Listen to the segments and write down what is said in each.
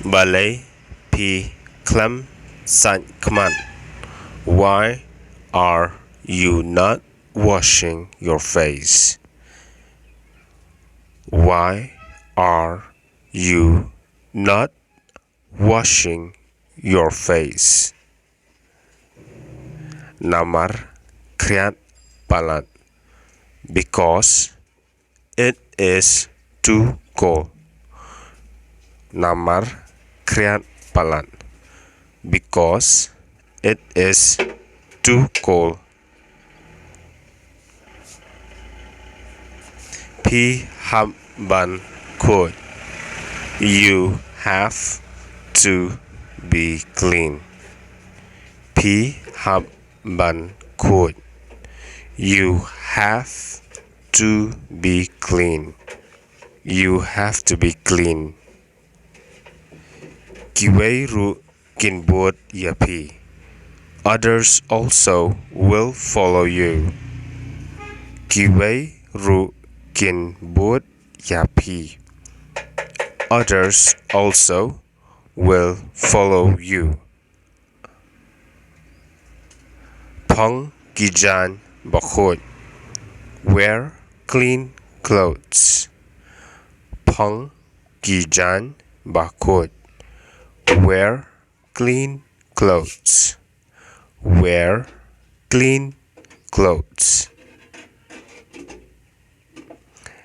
Balay P. Clem San Kman. Why are you not washing your face? Why are you not washing your face? Namar Kriat Palat. Because it is too cold. Namar Kriat Palat. Because it is too cold. P. Ban Khoi. You have to be clean. P. Ban Khoi. You have to be clean. You have to be clean. Kiwei ru kinbot yapi. Others also will follow you. Kiwei ru kinbot yapi. Others also will follow you. Pong Gijan Bakhot. Wear clean clothes. Pong Gijan Bakhot. Wear clean clothes. Wear clean clothes.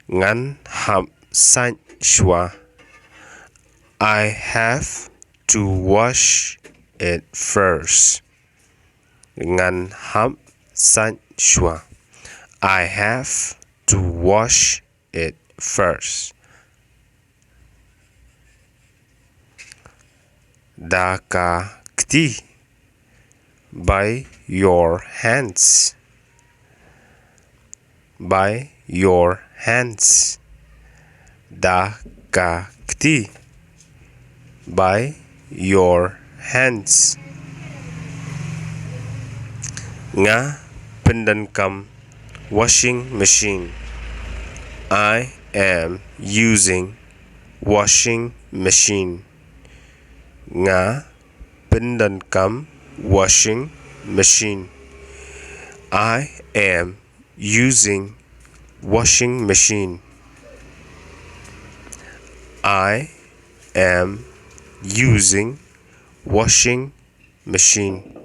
Ngan ham san shwa. I have to wash it first. Ngan ham san shwa. I have to wash it first. Daka kti. By your hands. By your hands. Daka kti. By your hands. Nga pendankam washing machine. I am using washing machine. Nga pendankam washing machine. I am using washing machine. I am using washing machine.